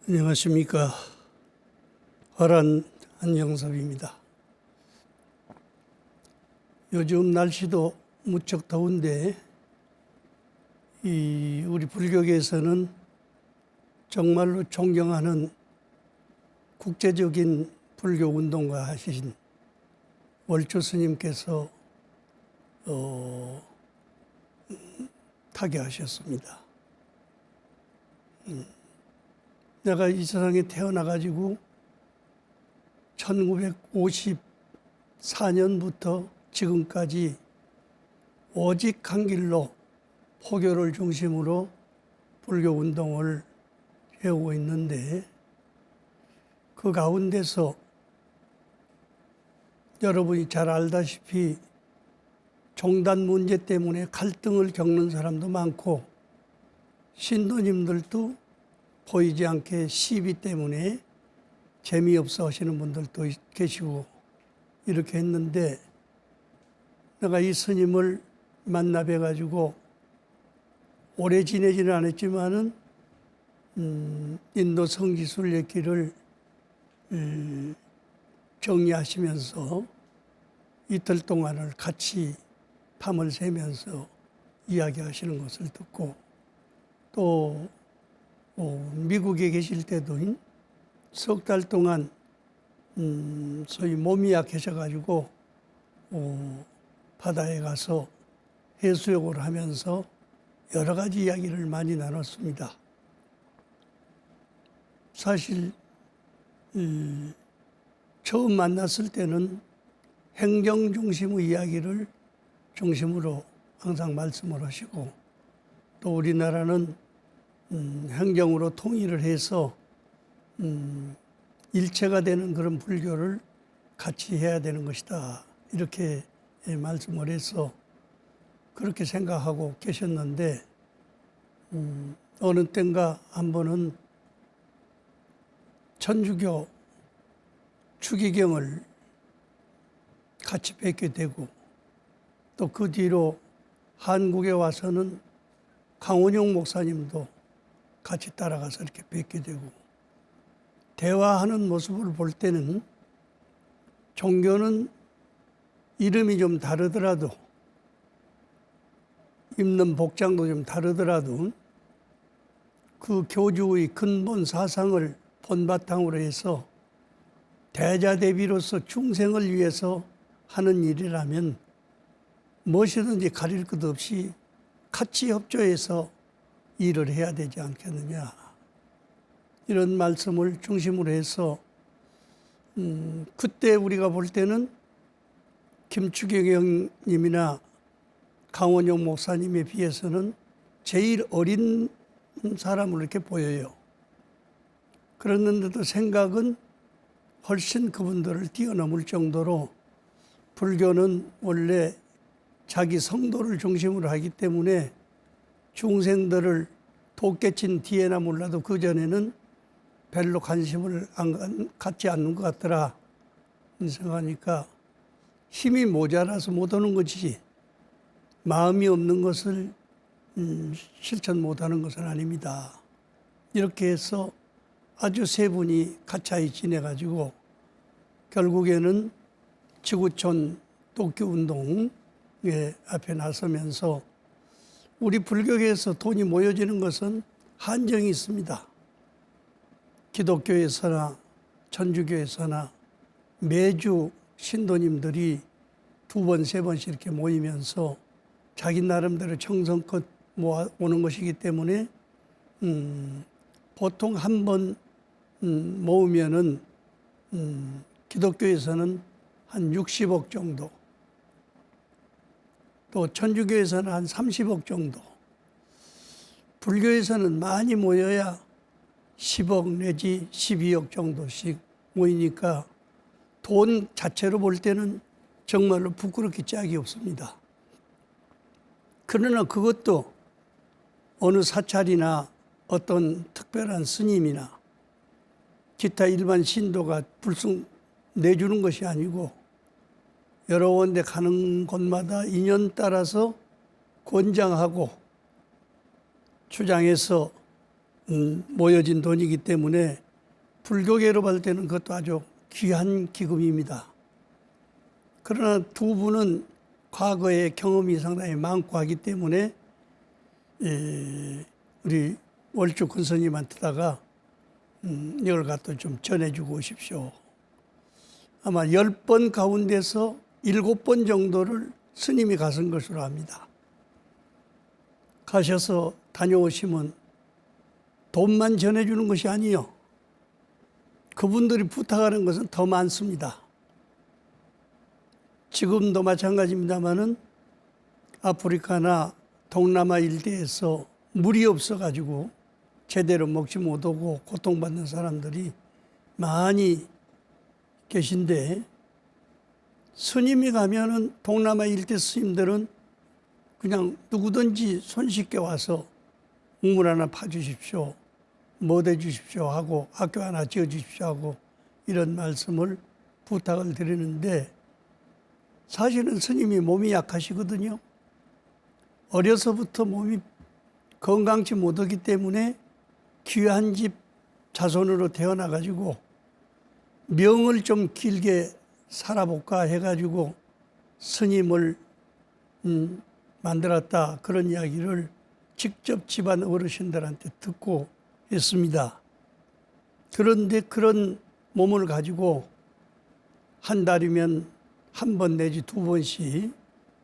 안녕하십니까. 화란 한영섭입니다. 요즘 날씨도 무척 더운데 우리 불교계에서는 정말로 존경하는 국제적인 불교 운동가 하신 월조 스님께서 타계하셨습니다. 내가 이 세상에 태어나가지고 1954년부터 지금까지 오직 한 길로 포교를 중심으로 불교 운동을 해오고 있는데, 그 가운데서 여러분이 잘 알다시피 종단 문제 때문에 갈등을 겪는 사람도 많고, 신도님들도 보이지 않게 시비 때문에 재미없어 하시는 분들도 계시고, 이렇게 했는데, 내가 이 스님을 만나 뵈가지고 오래 지내지는 않았지만은 인도 성지순례길을 정리하시면서 이틀 동안을 같이 밤을 새면서 이야기하시는 것을 듣고, 또 미국에 계실 때도 석 달 동안 소위 몸이 약해져가지고 바다에 가서 해수욕을 하면서 여러 가지 이야기를 많이 나눴습니다. 사실 처음 만났을 때는 행정 중심의 이야기를 중심으로 항상 말씀을 하시고, 또 우리나라는 행정으로 통일을 해서 일체가 되는 그런 불교를 같이 해야 되는 것이다, 이렇게 말씀을 해서 그렇게 생각하고 계셨는데, 어느 땐가 한 번은 천주교 추기경을 같이 뵙게 되고, 또 그 뒤로 한국에 와서는 강원용 목사님도 같이 따라가서 이렇게 뵙게 되고, 대화하는 모습을 볼 때는 종교는 이름이 좀 다르더라도, 입는 복장도 좀 다르더라도 그 교주의 근본 사상을 본바탕으로 해서 대자대비로서 중생을 위해서 하는 일이라면 무엇이든지 가릴 것 없이 같이 협조해서 일을 해야 되지 않겠느냐, 이런 말씀을 중심으로 해서 그때 우리가 볼 때는 김추경 형님이나 강원용 목사님에 비해서는 제일 어린 사람으로 이렇게 보여요. 그랬는데도 생각은 훨씬 그분들을 뛰어넘을 정도로, 불교는 원래 자기 성도를 중심으로 하기 때문에 중생들을 돕겠진 뒤에나 몰라도 그 전에는 별로 관심을 갖지 않는 것 같더라 생각하니까, 힘이 모자라서 못 오는 거지 마음이 없는 것을 실천 못하는 것은 아닙니다. 이렇게 해서 아주 세 분이 가차이 지내가지고 결국에는 지구촌 도쿄운동에 앞에 나서면서, 우리 불교계에서 돈이 모여지는 것은 한정이 있습니다. 기독교에서나 천주교에서나 매주 신도님들이 두 번, 세 번씩 이렇게 모이면서 자기 나름대로 정성껏 모아오는 것이기 때문에 보통 한 번 모으면은 기독교에서는 한 60억 정도, 또 천주교에서는 한 30억 정도, 불교에서는 많이 모여야 10억 내지 12억 정도씩 모이니까 돈 자체로 볼 때는 정말로 부끄럽게 짝이 없습니다. 그러나 그것도 어느 사찰이나 어떤 특별한 스님이나 기타 일반 신도가 불쑥 내주는 것이 아니고, 여러 군데 가는 곳마다 인연 따라서 권장하고 주장해서 모여진 돈이기 때문에 불교계로 볼 때는 그것도 아주 귀한 기금입니다. 그러나 두 분은 과거의 경험이 상당히 많고 하기 때문에 우리 월주 권스님한테다가 이걸 갖다 좀 전해주고 오십시오. 아마 10번 가운데서 7번 정도를 스님이 가신 것으로 압니다. 가셔서 다녀오시면 돈만 전해주는 것이 아니요. 그분들이 부탁하는 것은 더 많습니다. 지금도 마찬가지입니다마는 아프리카나 동남아 일대에서 물이 없어가지고 제대로 먹지 못하고 고통받는 사람들이 많이 계신데, 스님이 가면은 동남아 일대 스님들은 그냥 누구든지 손쉽게 와서 우물 하나 파주십시오, 뭐 해주십시오 하고 학교 하나 지어주십시오 하고 이런 말씀을 부탁을 드리는데, 사실은 스님이 몸이 약하시거든요. 어려서부터 몸이 건강치 못하기 때문에 귀한 집 자손으로 태어나가지고 명을 좀 길게 살아볼까 해가지고 스님을 만들었다, 그런 이야기를 직접 집안 어르신들한테 듣고 있습니다. 그런데 그런 몸을 가지고 한 달이면 한 번 내지 두 번씩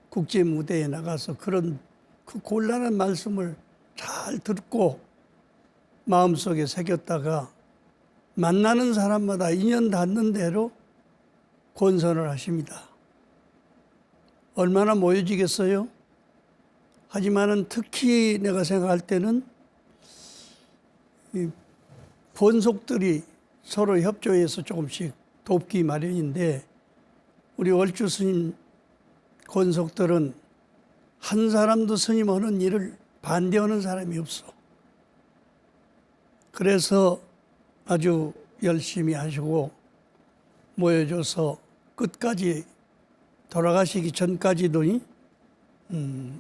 국제 무대에 나가서 그런 그 곤란한 말씀을 잘 듣고 마음속에 새겼다가 만나는 사람마다 인연 닿는 대로 권선을 하십니다. 얼마나 모여지겠어요? 하지만은 특히 내가 생각할 때는 이 권속들이 서로 협조해서 조금씩 돕기 마련인데, 우리 월주 스님 권속들은 한 사람도 스님 하는 일을 반대하는 사람이 없어. 그래서 아주 열심히 하시고 모여줘서 끝까지 돌아가시기 전까지도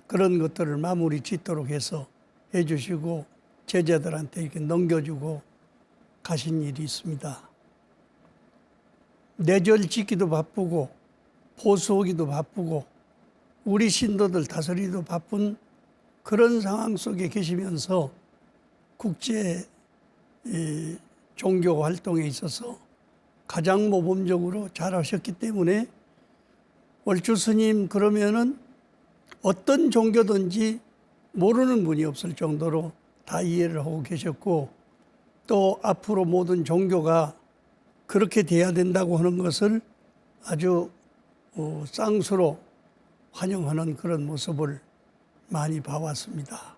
그런 것들을 마무리 짓도록 해서 해주시고 제자들한테 이렇게 넘겨주고 가신 일이 있습니다. 내절 짓기도 바쁘고 보수하기도 바쁘고 우리 신도들 다스리기도 바쁜 그런 상황 속에 계시면서 국제 종교 활동에 있어서 가장 모범적으로 잘하셨기 때문에 월주 스님 그러면은 어떤 종교든지 모르는 분이 없을 정도로 다 이해를 하고 계셨고, 또 앞으로 모든 종교가 그렇게 돼야 된다고 하는 것을 아주 쌍수로 환영하는 그런 모습을 많이 봐왔습니다.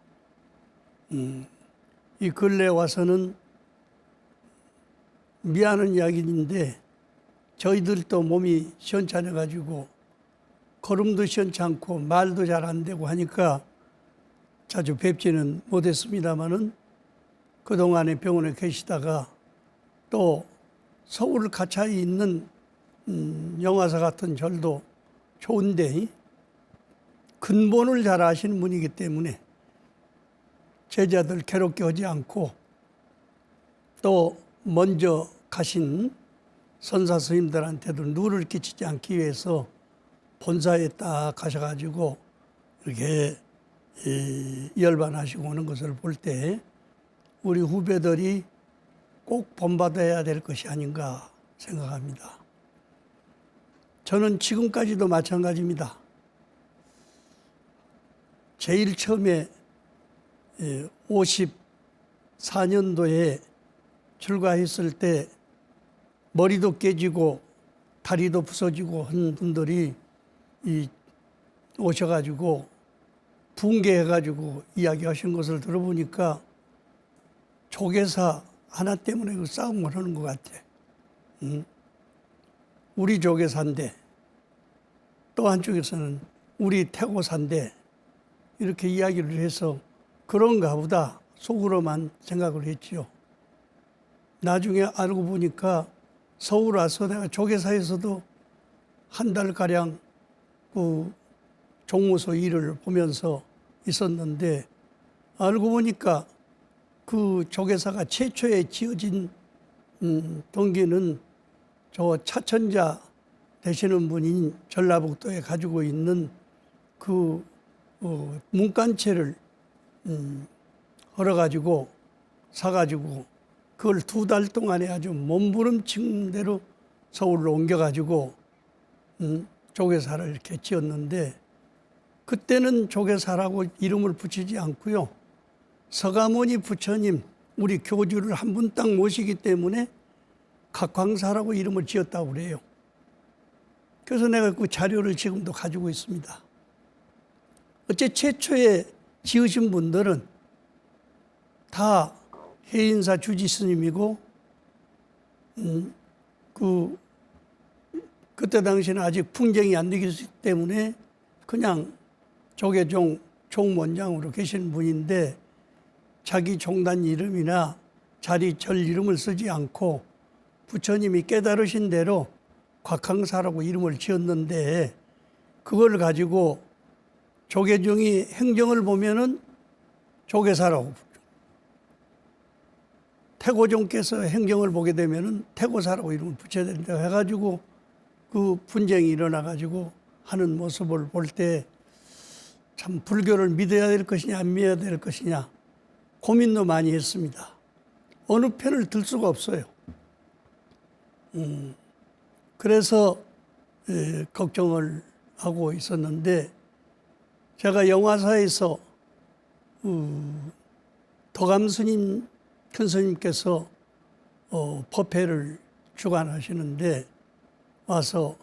이 근래에 와서는 미안한 이야기인데 저희들도 몸이 시원찮아가지고 걸음도 시원찮고 말도 잘 안 되고 하니까 자주 뵙지는 못했습니다마는 그동안에 병원에 계시다가 또 서울 가차에 있는 영화사 같은 절도 좋은데 근본을 잘 아시는 분이기 때문에 제자들 괴롭게 하지 않고, 또 먼저 가신 선사 스님들한테도 누를 끼치지 않기 위해서 본사에 딱 가셔가지고 이렇게 열반하시고 오는 것을 볼 때 우리 후배들이 꼭 본받아야 될 것이 아닌가 생각합니다. 저는 지금까지도 마찬가지입니다. 제일 처음에 54년도에 출가했을 때 머리도 깨지고 다리도 부서지고 한 분들이 오셔가지고 붕괴해가지고 이야기하신 것을 들어보니까 조계사 하나 때문에 그 싸움을 하는 것 같아. 우리 조계사인데 또 한쪽에서는 우리 태고사인데 이렇게 이야기를 해서 그런가 보다 속으로만 생각을 했지요. 나중에 알고 보니까 서울 와서 내가 조계사에서도 한 달가량 그 종무소 일을 보면서 있었는데, 알고 보니까 그 조계사가 최초에 지어진 동기는 저 차천자 되시는 분인 전라북도에 가지고 있는 그 문간체를 걸어가지고 사가지고 그걸 2달 동안에 아주 몸부림친 대로 서울로 옮겨가지고 조계사를 이렇게 지었는데, 그때는 조계사라고 이름을 붙이지 않고요, 서가모니 부처님, 우리 교주를 한 분 딱 모시기 때문에 각광사라고 이름을 지었다고 그래요. 그래서 내가 그 자료를 지금도 가지고 있습니다. 어째 최초에 지으신 분들은 다 해인사 주지 스님이고, 그때 당시에는 아직 풍경이 안 되기 때문에 그냥 조계종 종원장으로 계시는 분인데, 자기 종단 이름이나 자리 절 이름을 쓰지 않고 부처님이 깨달으신 대로 곽항사라고 이름을 지었는데, 그걸 가지고 조계종이 행정을 보면은 조계사라고, 태고종께서 행정을 보게 되면은 태고사라고 이름을 붙여야 된다고 해가지고 그 분쟁이 일어나가지고 하는 모습을 볼 때 참 불교를 믿어야 될 것이냐 안 믿어야 될 것이냐 고민도 많이 했습니다. 어느 편을 들 수가 없어요. 그래서 걱정을 하고 있었는데, 제가 영화사에서 덕암 스님, 큰 스님께서 법회를 주관하시는데 와서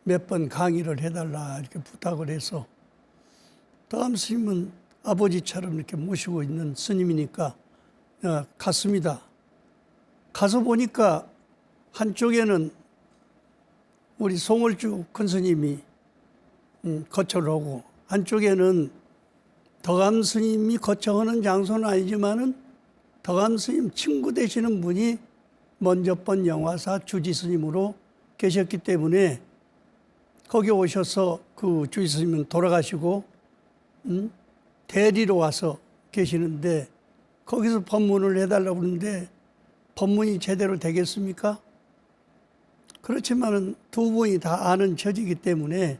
몇 번 강의를 해달라 이렇게 부탁을 해서, 덕암 스님은 아버지처럼 이렇게 모시고 있는 스님이니까 갔습니다. 가서 보니까 한쪽에는 우리 송월주 큰 스님이 거처를 하고, 한쪽에는 덕암 스님이 거처하는 장소는 아니지만은 덕암 스님 친구 되시는 분이 먼저 번 영화사 주지 스님으로 계셨기 때문에 거기 오셔서 그 주지 스님은 돌아가시고 대리로 와서 계시는데, 거기서 법문을 해달라고 그러는데 법문이 제대로 되겠습니까? 그렇지만은 두 분이 다 아는 처지이기 때문에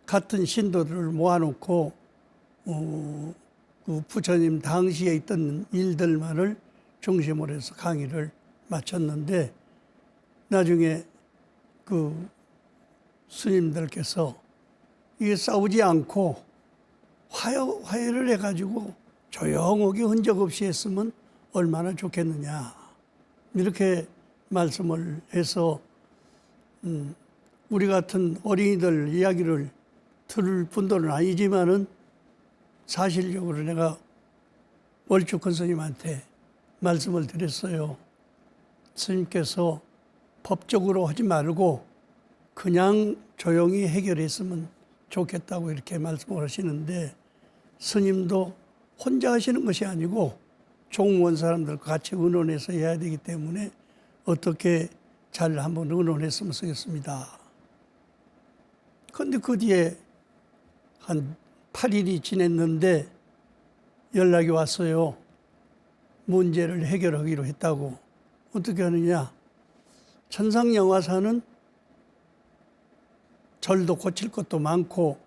같은 신도들을 모아놓고 그 부처님 당시에 있던 일들만을 중심으로 해서 강의를 마쳤는데, 나중에 그 스님들께서 이게 싸우지 않고 화해를 해가지고 조용하게 흔적 없이 했으면 얼마나 좋겠느냐, 이렇게 말씀을 해서 우리 같은 어린이들 이야기를 들을 분들은 아니지만은 사실적으로 내가 월주 큰 스님한테 말씀을 드렸어요. 스님께서 법적으로 하지 말고 그냥 조용히 해결했으면 좋겠다고 이렇게 말씀을 하시는데, 스님도 혼자 하시는 것이 아니고 종원 사람들과 같이 의논해서 해야 되기 때문에 어떻게 잘 한번 의논했으면 쓰겠습니다. 그런데 그 뒤에 한 8일이 지냈는데 연락이 왔어요. 문제를 해결하기로 했다고. 어떻게 하느냐, 천상영화사는 절도 고칠 것도 많고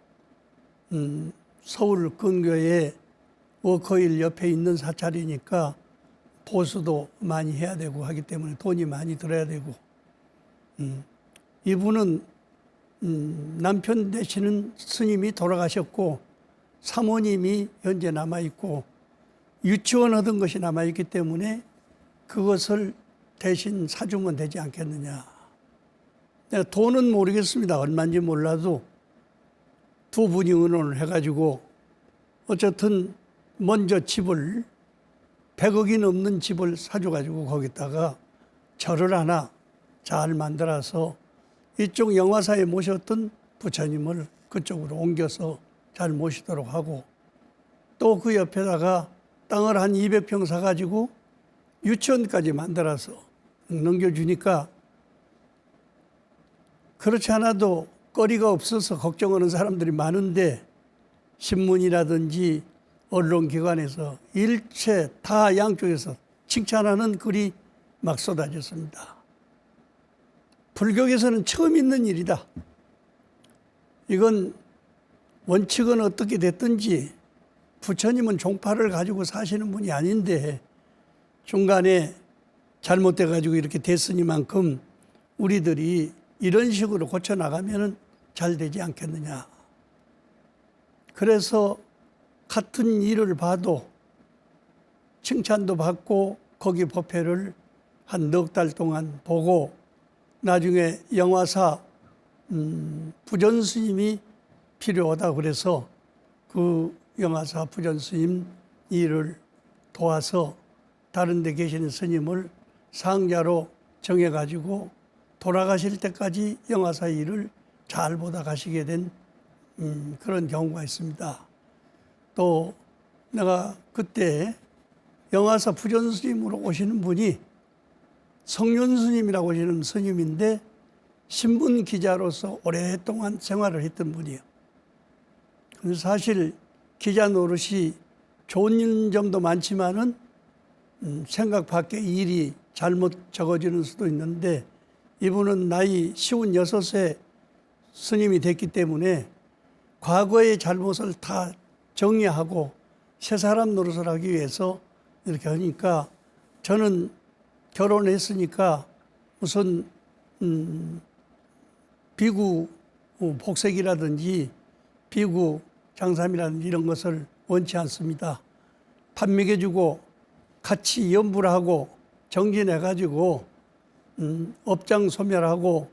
서울 근교에 워커힐 옆에 있는 사찰이니까 보수도 많이 해야 되고 하기 때문에 돈이 많이 들어야 되고, 이분은 남편 되시는 스님이 돌아가셨고 사모님이 현재 남아있고 유치원 하던 것이 남아있기 때문에 그것을 대신 사주면 되지 않겠느냐. 내가 돈은 모르겠습니다. 얼마인지 몰라도 두 분이 의논을 해가지고 어쨌든 먼저 집을 100억이 넘는 집을 사줘가지고 거기다가 절을 하나 잘 만들어서 이쪽 영화사에 모셨던 부처님을 그쪽으로 옮겨서 잘 모시도록 하고, 또 그 옆에다가 땅을 한 200평 사가지고 유치원까지 만들어서 넘겨주니까, 그렇지 않아도 거리가 없어서 걱정하는 사람들이 많은데 신문이라든지 언론기관에서 일체 다 양쪽에서 칭찬하는 글이 막 쏟아졌습니다. 불교에서는 처음 있는 일이다. 이건 원칙은 어떻게 됐든지 부처님은 종파를 가지고 사시는 분이 아닌데 중간에 잘못돼 가지고 이렇게 됐으니만큼 우리들이 이런 식으로 고쳐나가면 잘 되지 않겠느냐. 그래서 같은 일을 봐도 칭찬도 받고 거기 법회를 한 넉 달 동안 보고 나중에 영화사 부전 스님이 필요하다 그래서 그 영화사 부전 스님 일을 도와서 다른 데 계시는 스님을 상자로 정해가지고 돌아가실 때까지 영화사 일을 잘 보다 가시게 된 그런 경우가 있습니다. 또 내가 그때 영화사 부전 스님으로 오시는 분이 성륜 스님이라고 하시는 스님인데 신문 기자로서 오랫동안 생활을 했던 분이에요. 그래서 사실 기자 노릇이 좋은 점도 많지만은 생각 밖의 일이 잘못 적어지는 수도 있는데 이분은 나이 56세 스님이 됐기 때문에 과거의 잘못을 다 정리하고 새 사람 노릇을 하기 위해서 이렇게 하니까 저는 결혼했으니까 무슨 비구 복색이라든지 비구 장삼이라든지 이런 것을 원치 않습니다. 밥 먹여주고 같이 염불 하고 정진해가지고 업장 소멸하고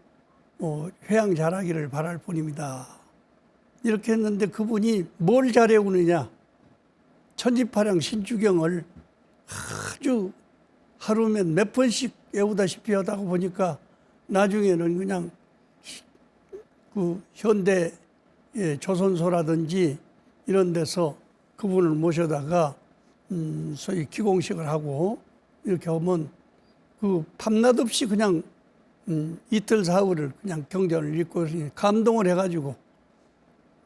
회양 잘하기를 바랄 뿐입니다. 이렇게 했는데 그분이 뭘 잘해오느냐. 천지파량 신주경을 아주 하루면 몇 번씩 외우다시피 하다가 보니까 나중에는 그냥 그 현대 조선소라든지 이런 데서 그분을 모셔다가 소위 기공식을 하고 이렇게 하면 그 밤낮 없이 그냥 이틀 사흘을 그냥 경전을 읽고 감동을 해가지고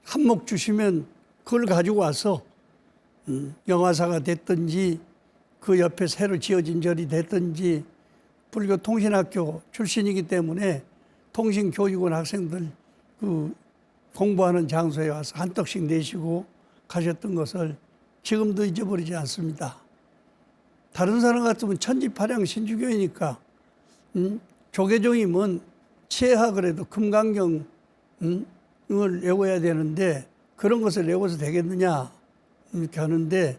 한몫 주시면 그걸 가지고 와서 영화사가 됐든지 그 옆에 새로 지어진 절이 됐든지 불교 통신학교 출신이기 때문에 통신교육원 학생들 그 공부하는 장소에 와서 한떡씩 내시고 가셨던 것을 지금도 잊어버리지 않습니다. 다른 사람 같으면 천지파량 신주교이니까 조계종이면 치해하 그래도 금강경을 외워야 되는데 그런 것을 외워서 되겠느냐 이렇게 하는데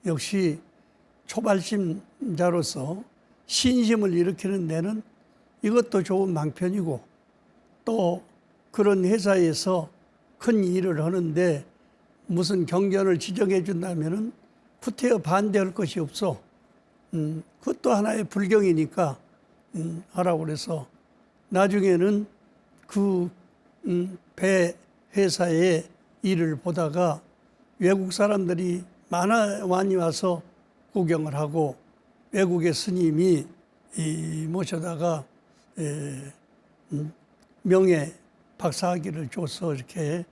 역시 초발심자로서 신심을 일으키는 데는 이것도 좋은 방편이고 또 그런 회사에서 큰 일을 하는데 무슨 경전을 지정해 준다면은 후퇴어 반대할 것이 없어. 그것도 하나의 불경이니까 하라고 그래서 나중에는 그 배 회사의 일을 보다가 외국 사람들이 많이 와서 구경을 하고 외국의 스님이 모셔다가 명예 박사학위를 줘서 이렇게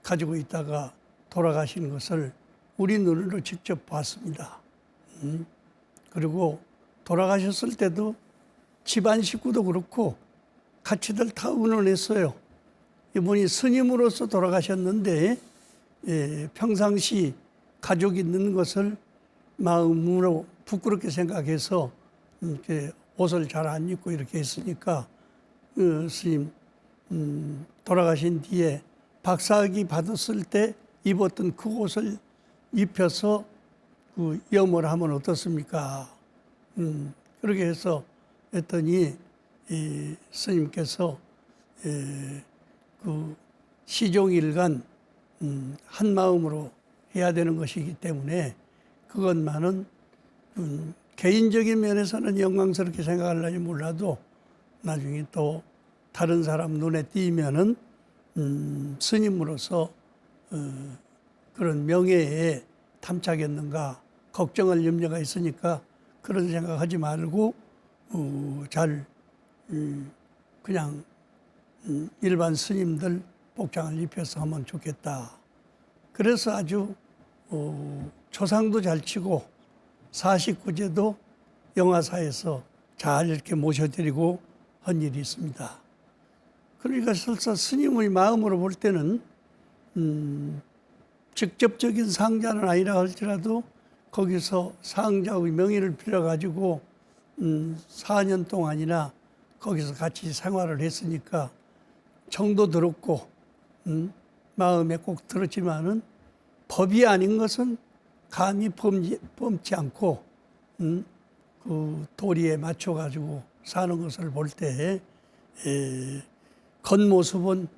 가지고 있다가 돌아가신 것을 우리 눈으로 직접 봤습니다. 그리고 돌아가셨을 때도 집안 식구도 그렇고 같이들 다 의논했어요. 이분이 스님으로서 돌아가셨는데 평상시 가족 있는 것을 마음으로 부끄럽게 생각해서 이렇게 옷을 잘 안 입고 이렇게 했으니까 스님 돌아가신 뒤에 박사학위 받았을 때 입었던 그 옷을 입혀서 그 염을 하면 어떻습니까? 그렇게 해서 했더니 이 스님께서 그 시종일관 한 마음으로 해야 되는 것이기 때문에 그것만은 개인적인 면에서는 영광스럽게 생각할지 몰라도 나중에 또 다른 사람 눈에 띄면은 스님으로서 그런 명예에 탐착했는가 걱정할 염려가 있으니까 그런 생각하지 말고 잘 그냥 일반 스님들 복장을 입혀서 하면 좋겠다. 그래서 아주 초상도 잘 치고 사식구제도 영화사에서 잘 이렇게 모셔드리고 한 일이 있습니다. 그러니까 설사 스님의 마음으로 볼 때는 직접적인 상자는 아니라 할지라도 거기서 상자의 명의를 빌려가지고 4년 동안이나 거기서 같이 생활을 했으니까 정도 들었고 마음에 꼭 들었지만은 법이 아닌 것은 감히 범치 않고 그 도리에 맞춰가지고 사는 것을 볼 때 겉모습은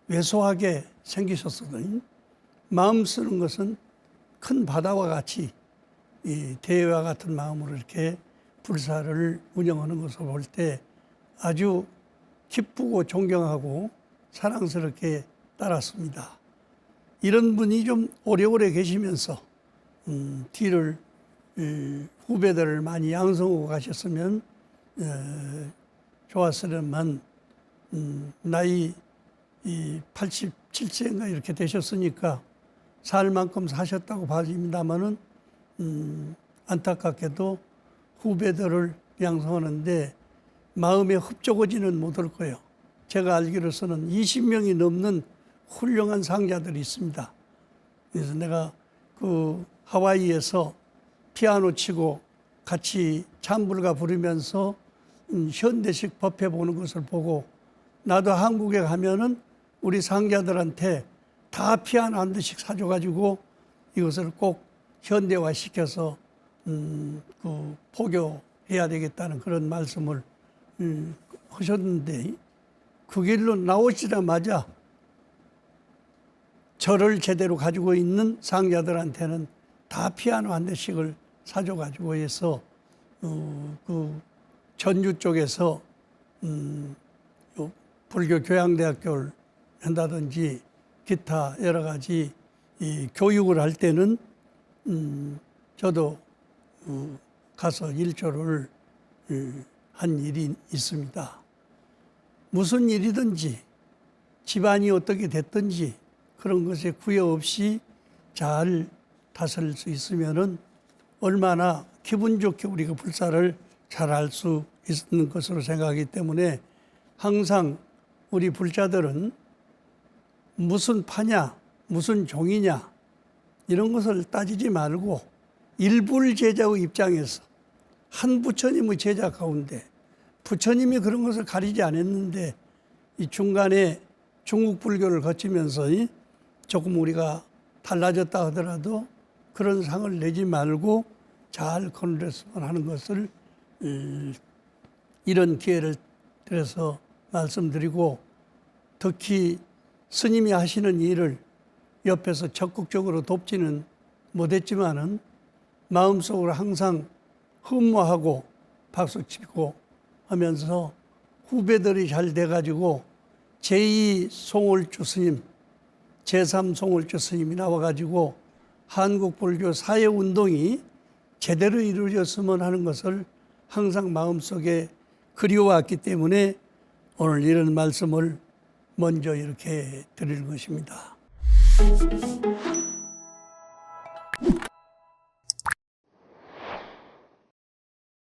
왜소하게 생기셨거든요. 마음 쓰는 것은 큰 바다와 같이 이 대회와 같은 마음으로 이렇게 불사를 운영하는 것을 볼 때 아주 기쁘고 존경하고 사랑스럽게 따랐습니다. 이런 분이 좀 오래오래 계시면서 뒤를 후배들을 많이 양성하고 가셨으면 좋았으련만 나이 87세인가 이렇게 되셨으니까 살 만큼 사셨다고 봐집니다마는 안타깝게도 후배들을 양성하는데 마음에 흡족하지는 못할 거예요. 제가 알기로서는 20명이 넘는 훌륭한 상자들이 있습니다. 그래서 내가 그 하와이에서 피아노 치고 같이 찬불가 부르면서 현대식 법회 보는 것을 보고 나도 한국에 가면은 우리 상자들한테 다 피아노 한 대씩 사줘가지고 이것을 꼭 현대화 시켜서 그 포교해야 되겠다는 그런 말씀을 하셨는데 그 길로 나오시자마자 절을 제대로 가지고 있는 상자들한테는 다 피아노 한 대씩을 사줘가지고 해서 그 전주 쪽에서 불교 교양대학교를 한다든지 기타 여러 가지 이 교육을 할 때는 저도 가서 일조를 한 일이 있습니다. 무슨 일이든지 집안이 어떻게 됐든지 그런 것에 구애 없이 잘 다스릴 수 있으면은 얼마나 기분 좋게 우리가 불사를 잘 할 수 있는 것으로 생각하기 때문에 항상 우리 불자들은 무슨 파냐, 무슨 종이냐 이런 것을 따지지 말고 일불제자의 입장에서 한 부처님의 제자 가운데 부처님이 그런 것을 가리지 않았는데 이 중간에 중국 불교를 거치면서 조금 우리가 달라졌다 하더라도 그런 상을 내지 말고 잘 거느렸으면 하는 것을 이런 기회를 들여서 말씀드리고 특히 스님이 하시는 일을 옆에서 적극적으로 돕지는 못했지만은 마음속으로 항상 흠모하고 박수치고 하면서 후배들이 잘 돼가지고 제2 송월주 스님, 제3 송월주 스님이 나와가지고 한국 불교 사회운동이 제대로 이루어졌으면 하는 것을 항상 마음속에 그리워왔기 때문에 오늘 이런 말씀을 먼저 이렇게 드리는 것입니다.